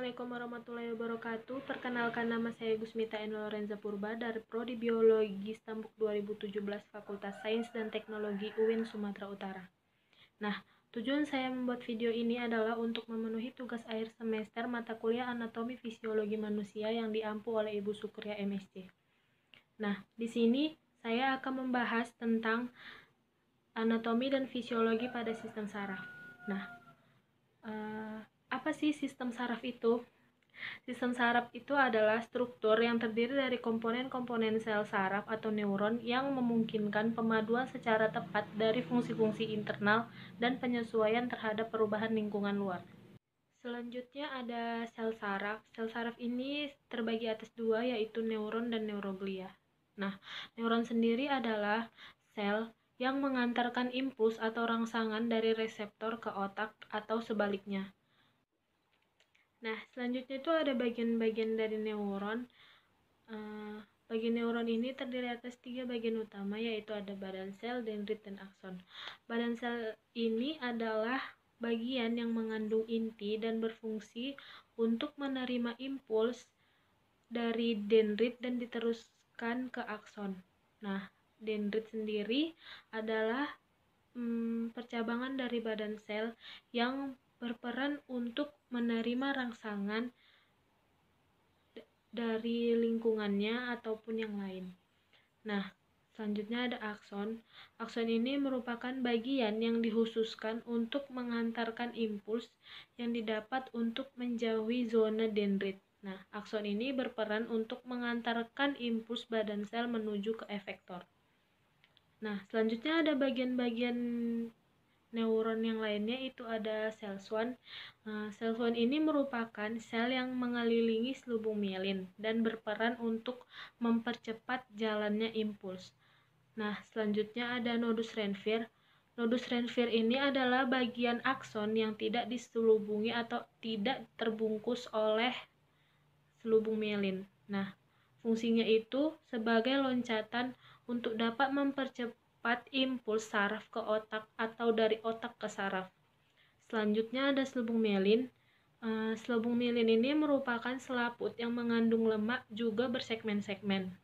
Assalamualaikum warahmatullahi wabarakatuh. Perkenalkan, nama saya Gusmita N. Lorenza Purba dari Prodi Biologi Stambuk 2017 Fakultas Sains dan Teknologi UIN Sumatera Utara. Nah, tujuan saya membuat video ini adalah untuk memenuhi tugas akhir semester mata kuliah Anatomi Fisiologi Manusia yang diampu oleh Ibu Sukria MSc. Nah, di sini saya akan membahas tentang anatomi dan fisiologi pada sistem saraf. Nah, apa sih sistem saraf itu? Sistem saraf itu adalah struktur yang terdiri dari komponen-komponen sel saraf atau neuron yang memungkinkan pemaduan secara tepat dari fungsi-fungsi internal dan penyesuaian terhadap perubahan lingkungan luar. Selanjutnya ada sel saraf. Sel saraf ini terbagi atas dua, yaitu neuron dan neuroglia. Nah, neuron sendiri adalah sel yang mengantarkan impuls atau rangsangan dari reseptor ke otak atau sebaliknya. Nah, selanjutnya itu ada bagian-bagian dari neuron. Bagian neuron ini terdiri atas 3 bagian utama, yaitu ada badan sel, dendrit, dan akson. Badan sel ini adalah bagian yang mengandung inti dan berfungsi untuk menerima impuls dari dendrit dan diteruskan ke akson. Nah, dendrit sendiri adalah percabangan dari badan sel yang berperan untuk menerima rangsangan dari lingkungannya ataupun yang lain. Nah, selanjutnya ada akson. Akson ini merupakan bagian yang dikhususkan untuk mengantarkan impuls yang didapat untuk menjauhi zona dendrit. Nah, akson ini berperan untuk mengantarkan impuls badan sel menuju ke efektor. Nah, selanjutnya ada bagian-bagian neuron yang lainnya, itu ada sel Schwann. Sel Schwann ini merupakan sel yang mengelilingi selubung mielin dan berperan untuk mempercepat jalannya impuls. Nah, selanjutnya ada nodus Renvier. Nodus Renvier ini adalah bagian akson yang tidak diselubungi atau tidak terbungkus oleh selubung mielin. Nah, fungsinya itu sebagai loncatan untuk dapat mempercepat impuls saraf ke otak atau dari otak ke saraf. Selanjutnya ada selubung mielin. Selubung mielin ini merupakan selaput yang mengandung lemak juga bersegmen-segmen.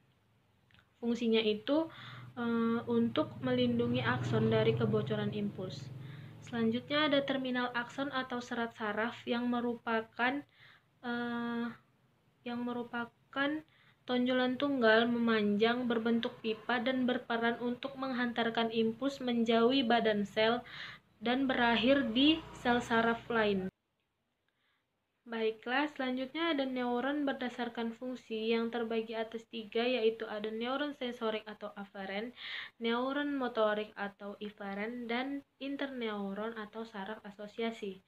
Fungsinya itu untuk melindungi akson dari kebocoran impuls. Selanjutnya ada terminal akson atau serat saraf yang merupakan tonjolan tunggal memanjang berbentuk pipa dan berperan untuk menghantarkan impuls menjauhi badan sel dan berakhir di sel saraf lain. Baiklah, selanjutnya ada neuron berdasarkan fungsi yang terbagi atas 3, yaitu ada neuron sensorik atau aferen, neuron motorik atau eferen, dan interneuron atau saraf asosiasi.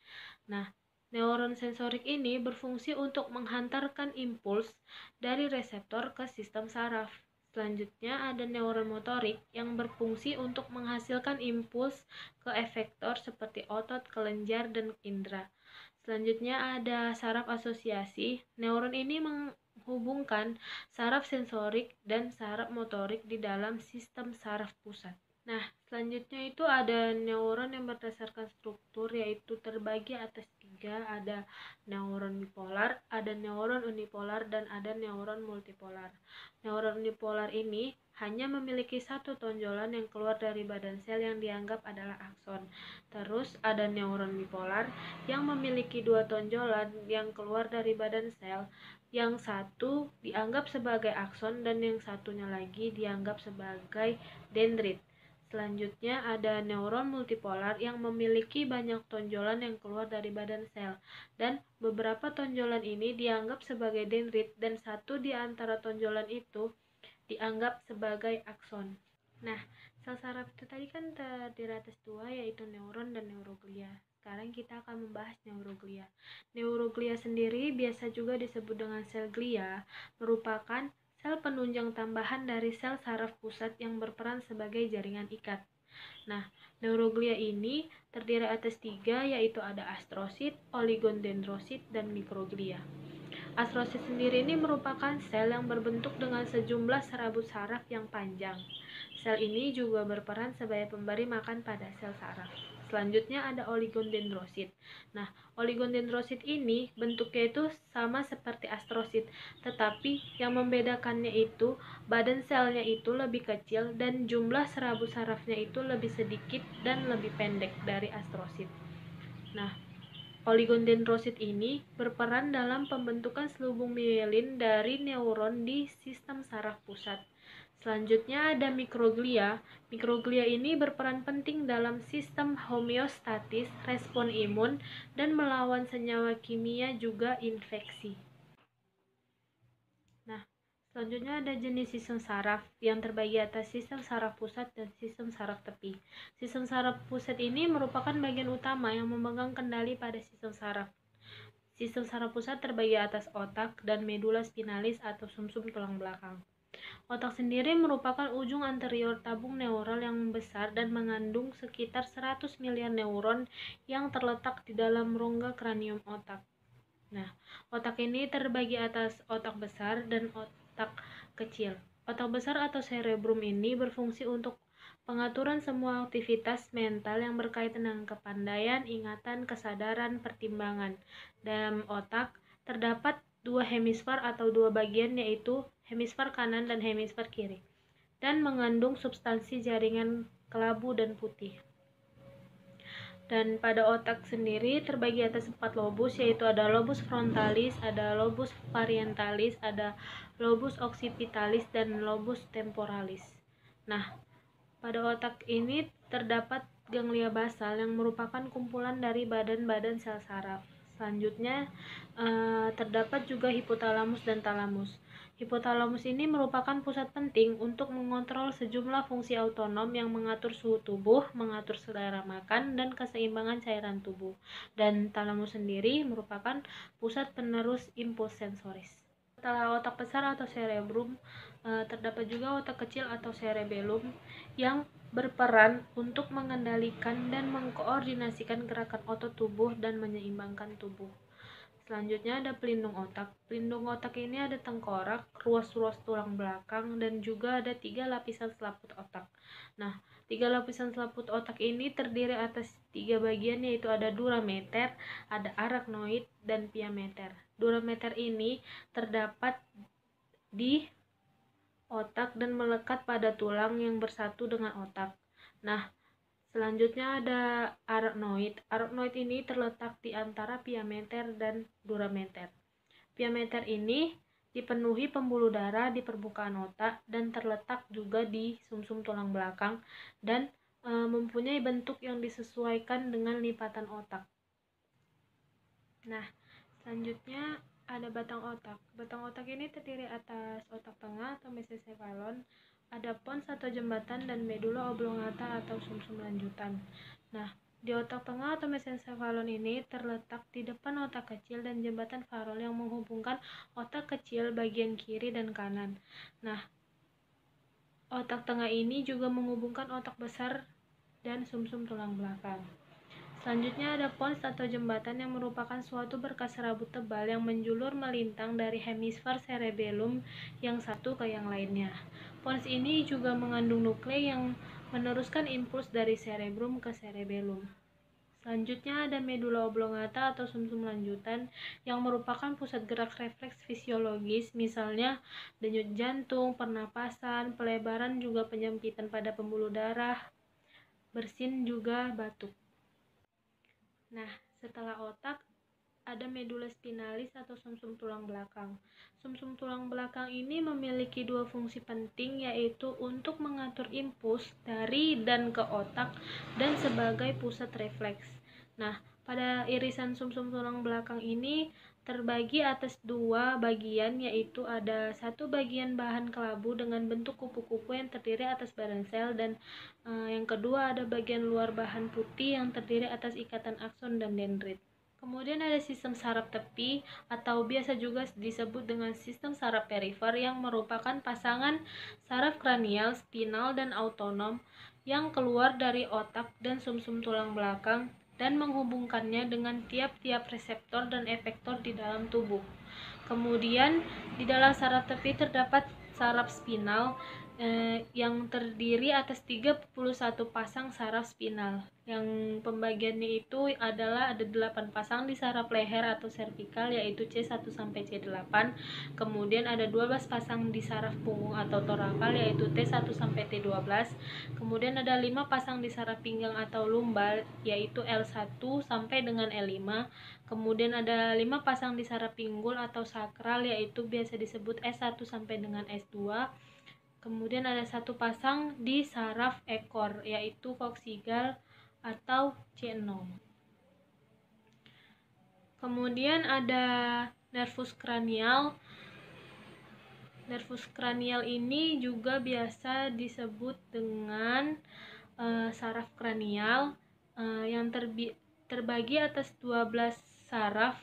Nah, neuron sensorik ini berfungsi untuk menghantarkan impuls dari reseptor ke sistem saraf. Selanjutnya ada neuron motorik yang berfungsi untuk menghasilkan impuls ke efektor seperti otot, kelenjar, dan indera. Selanjutnya ada saraf asosiasi. Neuron ini menghubungkan saraf sensorik dan saraf motorik di dalam sistem saraf pusat. Nah, selanjutnya itu ada neuron yang berdasarkan struktur, yaitu terbagi atas 3, ada neuron bipolar, ada neuron unipolar, dan ada neuron multipolar. Neuron unipolar ini hanya memiliki satu tonjolan yang keluar dari badan sel yang dianggap adalah akson. Terus ada neuron bipolar yang memiliki 2 tonjolan yang keluar dari badan sel, yang satu dianggap sebagai akson dan yang satunya lagi dianggap sebagai dendrit. Selanjutnya ada neuron multipolar yang memiliki banyak tonjolan yang keluar dari badan sel, dan beberapa tonjolan ini dianggap sebagai dendrit dan satu di antara tonjolan itu dianggap sebagai akson. Nah, sel saraf itu tadi kan terdiri atas 2, yaitu neuron dan neuroglia. Sekarang kita akan membahas neuroglia. Neuroglia sendiri biasa juga disebut dengan sel glia, merupakan sel penunjang tambahan dari sel saraf pusat yang berperan sebagai jaringan ikat. Nah, neuroglia ini terdiri atas 3, yaitu ada astrosit, oligodendrosit, dan mikroglia. Astrosit sendiri ini merupakan sel yang berbentuk dengan sejumlah serabut saraf yang panjang. Sel ini juga berperan sebagai pemberi makan pada sel saraf. Selanjutnya ada oligodendrosit. Nah, oligodendrosit ini bentuknya itu sama seperti astrosit, tetapi yang membedakannya itu badan selnya itu lebih kecil dan jumlah serabut sarafnya itu lebih sedikit dan lebih pendek dari astrosit. Nah, oligodendrosit ini berperan dalam pembentukan selubung mielin dari neuron di sistem saraf pusat. Selanjutnya ada mikroglia. Mikroglia ini berperan penting dalam sistem homeostatis, respon imun, dan melawan senyawa kimia juga infeksi. Nah, selanjutnya ada jenis sistem saraf yang terbagi atas sistem saraf pusat dan sistem saraf tepi. Sistem saraf pusat ini merupakan bagian utama yang memegang kendali pada sistem saraf. Sistem saraf pusat terbagi atas otak dan medula spinalis atau sumsum tulang belakang. Otak sendiri merupakan ujung anterior tabung neural yang besar dan mengandung sekitar 100 miliar neuron yang terletak di dalam rongga kranium otak. Nah, otak ini terbagi atas otak besar dan otak kecil. Otak besar atau cerebrum ini berfungsi untuk pengaturan semua aktivitas mental yang berkaitan dengan kepandaian, ingatan, kesadaran, pertimbangan. Dalam otak terdapat dua hemisfer atau dua bagian, yaitu hemisfer kanan dan hemisfer kiri, dan mengandung substansi jaringan kelabu dan putih. Dan pada otak sendiri terbagi atas 4 lobus, yaitu ada lobus frontalis, ada lobus parientalis, ada lobus occipitalis, dan lobus temporalis. Nah, pada otak ini terdapat ganglia basal yang merupakan kumpulan dari badan-badan sel saraf. Selanjutnya terdapat juga hipotalamus dan talamus. Hipotalamus ini merupakan pusat penting untuk mengontrol sejumlah fungsi otonom yang mengatur suhu tubuh, mengatur selera makan, dan keseimbangan cairan tubuh. Dan talamus sendiri merupakan pusat penerus impuls sensoris. Setelah otak besar atau cerebrum, terdapat juga otak kecil atau cerebellum yang berperan untuk mengendalikan dan mengkoordinasikan gerakan otot tubuh dan menyeimbangkan tubuh. Selanjutnya ada pelindung otak. Pelindung otak ini ada tengkorak, ruas-ruas tulang belakang, dan juga ada 3 lapisan selaput otak. Nah, 3 lapisan selaput otak ini terdiri atas 3 bagian, yaitu ada dura mater, ada arachnoid, dan pia mater. Dura mater ini terdapat di otak dan melekat pada tulang yang bersatu dengan otak. Nah, selanjutnya ada arachnoid. Arachnoid ini terletak di antara pia mater dan dura mater. Pia mater ini dipenuhi pembuluh darah di permukaan otak dan terletak juga di sumsum tulang belakang dan mempunyai bentuk yang disesuaikan dengan lipatan otak. Nah, selanjutnya ada batang otak. Batang otak ini terdiri atas otak tengah atau mesencephalon, ada pons atau jembatan, dan medula oblongata atau sumsum lanjutan. Nah, di otak tengah atau mesencephalon ini terletak di depan otak kecil dan jembatan farol yang menghubungkan otak kecil bagian kiri dan kanan. Nah, otak tengah ini juga menghubungkan otak besar dan sumsum tulang belakang. Selanjutnya ada pons atau jembatan yang merupakan suatu berkas serabut tebal yang menjulur melintang dari hemisfer cerebellum yang satu ke yang lainnya. Pons ini juga mengandung nuklei yang meneruskan impuls dari cerebrum ke cerebellum. Selanjutnya ada medula oblongata atau sumsum lanjutan yang merupakan pusat gerak refleks fisiologis, misalnya denyut jantung, pernapasan, pelebaran, juga penyempitan pada pembuluh darah, bersin, juga batuk. Nah, setelah otak, ada medula spinalis atau sumsum tulang belakang. Sumsum tulang belakang ini memiliki dua fungsi penting, yaitu untuk mengatur impuls dari dan ke otak dan sebagai pusat refleks. Nah, pada irisan sumsum tulang belakang ini terbagi atas dua bagian, yaitu ada satu bagian bahan kelabu dengan bentuk kupu-kupu yang terdiri atas badan sel, dan yang kedua ada bagian luar bahan putih yang terdiri atas ikatan akson dan dendrit. Kemudian ada sistem saraf tepi atau biasa juga disebut dengan sistem saraf perifer yang merupakan pasangan saraf kranial, spinal, dan autonom yang keluar dari otak dan sumsum tulang belakang dan menghubungkannya dengan tiap-tiap reseptor dan efektor di dalam tubuh. Kemudian di dalam saraf tepi terdapat saraf spinal yang terdiri atas 31 pasang saraf spinal. Yang pembagiannya itu adalah ada 8 pasang di saraf leher atau servikal, yaitu C1 sampai C8. Kemudian ada 12 pasang di saraf punggung atau torakal, yaitu T1 sampai T12. Kemudian ada 5 pasang di saraf pinggang atau lumbal, yaitu L1 sampai dengan L5. Kemudian ada 5 pasang di saraf pinggul atau sakral, yaitu biasa disebut S1 sampai dengan S2. Kemudian ada 1 pasang di saraf ekor, yaitu koksigal atau C6. Kemudian ada nervus kranial. Nervus kranial ini juga biasa disebut dengan saraf kranial yang terbagi atas 12 saraf,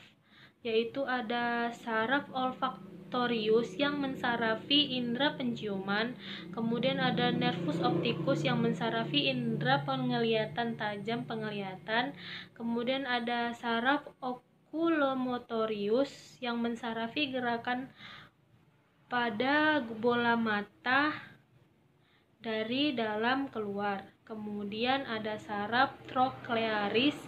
yaitu ada saraf olfaktorius yang mensarafi indera penciuman, kemudian ada nervus opticus yang mensarafi indera penglihatan tajam penglihatan, kemudian ada saraf oculomotorius yang mensarafi gerakan pada bola mata dari dalam keluar. Kemudian ada saraf troclearis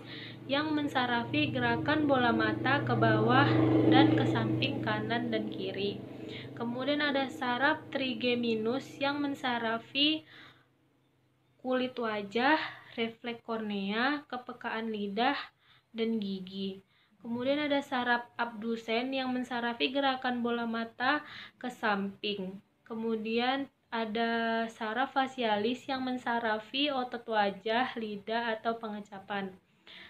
yang mensarafi gerakan bola mata ke bawah dan ke samping kanan dan kiri. Kemudian ada saraf trigeminus yang mensarafi kulit wajah, refleks kornea, kepekaan lidah, dan gigi. Kemudian ada saraf abdusen yang mensarafi gerakan bola mata ke samping. Kemudian ada saraf facialis yang mensarafi otot wajah, lidah, atau pengecapan.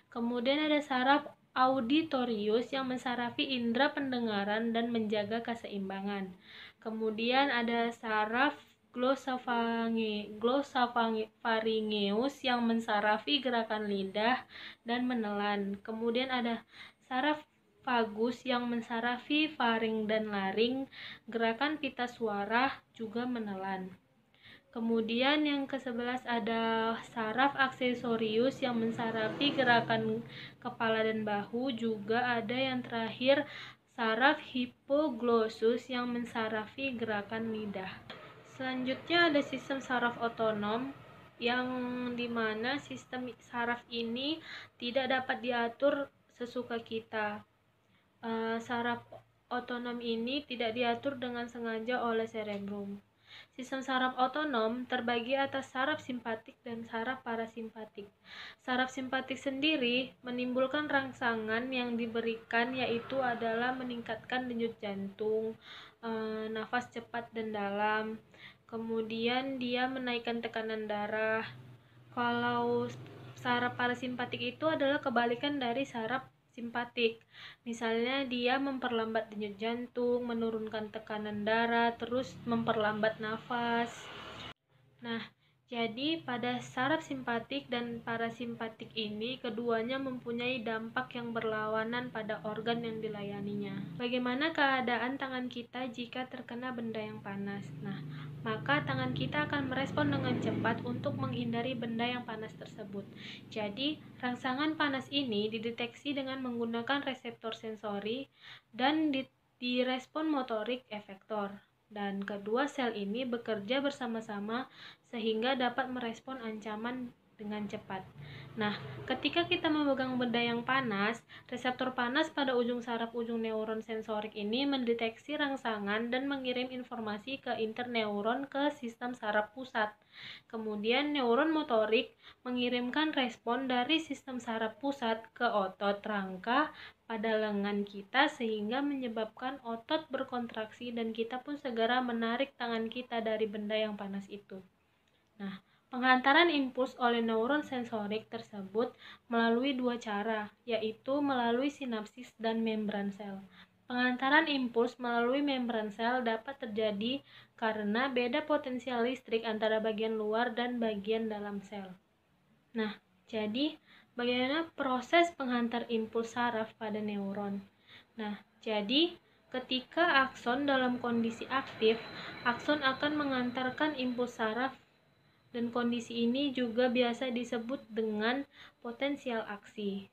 Kemudian ada saraf auditorius yang mensarafi indera pendengaran dan menjaga keseimbangan. Kemudian ada saraf glossopharyngeus yang mensarafi gerakan lidah dan menelan. Kemudian ada saraf vagus yang mensarafi faring dan laring, gerakan pita suara, juga menelan. Kemudian yang ke-11 ada saraf aksesorius yang mensarafi gerakan kepala dan bahu, juga ada yang terakhir saraf hipoglossus yang mensarafi gerakan lidah. Selanjutnya ada sistem saraf otonom, yang dimana sistem saraf ini tidak dapat diatur sesuka kita. Saraf otonom ini tidak diatur dengan sengaja oleh cerebrum. Sistem saraf otonom terbagi atas saraf simpatik dan saraf parasimpatik. Saraf simpatik sendiri menimbulkan rangsangan yang diberikan, yaitu adalah meningkatkan denyut jantung, nafas cepat dan dalam. Kemudian dia menaikkan tekanan darah. Kalau saraf parasimpatik itu adalah kebalikan dari saraf simpatik. Misalnya dia memperlambat denyut jantung, menurunkan tekanan darah, terus memperlambat nafas. Nah, jadi pada saraf simpatik dan parasimpatik ini keduanya mempunyai dampak yang berlawanan pada organ yang dilayaninya. Bagaimana keadaan tangan kita jika terkena benda yang panas? Nah, maka tangan kita akan merespon dengan cepat untuk menghindari benda yang panas tersebut. Jadi, rangsangan panas ini dideteksi dengan menggunakan reseptor sensori dan direspon motorik efektor. Dan kedua sel ini bekerja bersama-sama sehingga dapat merespon ancaman dengan cepat. Nah, ketika kita memegang benda yang panas, reseptor panas pada ujung saraf ujung neuron sensorik ini mendeteksi rangsangan dan mengirim informasi ke interneuron ke sistem saraf pusat. Kemudian neuron motorik mengirimkan respon dari sistem saraf pusat ke otot rangka pada lengan kita sehingga menyebabkan otot berkontraksi dan kita pun segera menarik tangan kita dari benda yang panas itu. Nah, penghantaran impuls oleh neuron sensorik tersebut melalui dua cara, yaitu melalui sinapsis dan membran sel. Penghantaran impuls melalui membran sel dapat terjadi karena beda potensial listrik antara bagian luar dan bagian dalam sel. Nah, jadi bagaimana proses penghantar impuls saraf pada neuron? Nah, jadi ketika akson dalam kondisi aktif, akson akan mengantarkan impuls saraf dan kondisi ini juga biasa disebut dengan potensial aksi.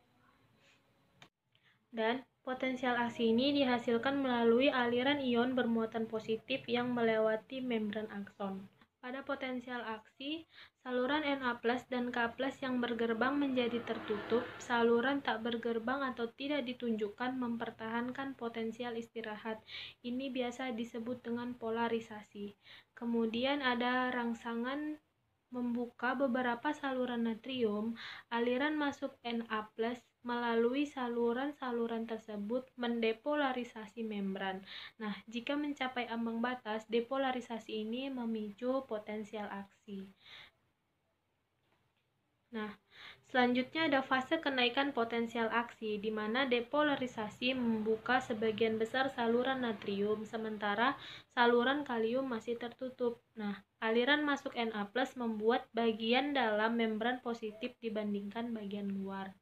Dan potensial aksi ini dihasilkan melalui aliran ion bermuatan positif yang melewati membran akson. Pada potensial aksi, saluran Na+ dan K+ yang bergerbang menjadi tertutup, saluran tak bergerbang atau tidak ditunjukkan mempertahankan potensial istirahat. Ini biasa disebut dengan polarisasi. Kemudian ada rangsangan membuka beberapa saluran natrium, aliran masuk Na+ melalui saluran-saluran tersebut mendepolarisasi membran. Nah, jika mencapai ambang batas, depolarisasi ini memicu potensial aksi. Nah, selanjutnya ada fase kenaikan potensial aksi, di mana depolarisasi membuka sebagian besar saluran natrium, sementara saluran kalium masih tertutup. Nah, aliran masuk Na+ membuat bagian dalam membran positif dibandingkan bagian luar.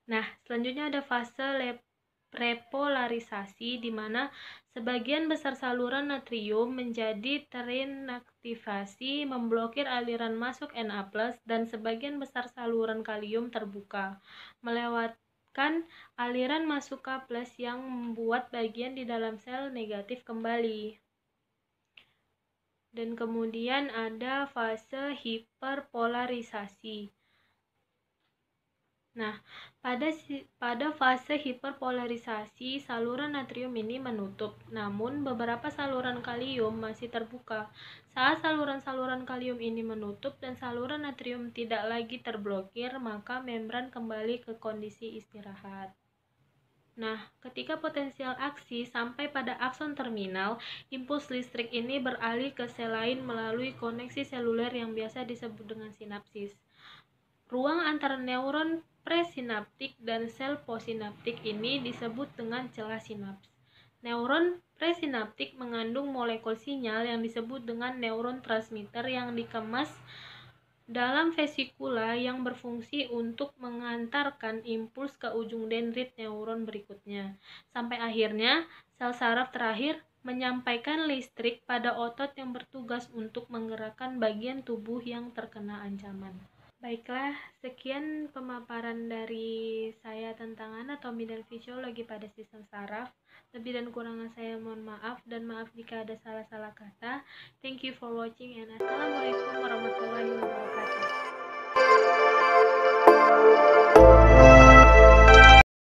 Nah, selanjutnya ada fase repolarisasi, di mana sebagian besar saluran natrium menjadi terinaktivasi, memblokir aliran masuk Na+, dan sebagian besar saluran kalium terbuka, melewatkan aliran masuk K+ yang membuat bagian di dalam sel negatif kembali. Dan kemudian ada fase hiperpolarisasi. Nah, pada fase hiperpolarisasi, saluran natrium ini menutup, namun beberapa saluran kalium masih terbuka. Saat saluran-saluran kalium ini menutup dan saluran natrium tidak lagi terblokir, maka membran kembali ke kondisi istirahat. Nah, ketika potensial aksi sampai pada akson terminal, impuls listrik ini beralih ke sel lain melalui koneksi seluler yang biasa disebut dengan sinapsis. Ruang antara neuron presinaptik dan sel postsinaptik ini disebut dengan celah sinaps. Neuron presinaptik mengandung molekul sinyal yang disebut dengan neuron transmitter yang dikemas dalam vesikula yang berfungsi untuk mengantarkan impuls ke ujung dendrit neuron berikutnya. Sampai akhirnya, sel saraf terakhir menyampaikan listrik pada otot yang bertugas untuk menggerakkan bagian tubuh yang terkena ancaman. Baiklah, sekian pemaparan dari saya tentang anatomi dan fisiologi pada sistem saraf. Lebih dan kurangnya saya mohon maaf, dan maaf jika ada salah-salah kata. Thank you for watching, and assalamualaikum warahmatullahi wabarakatuh.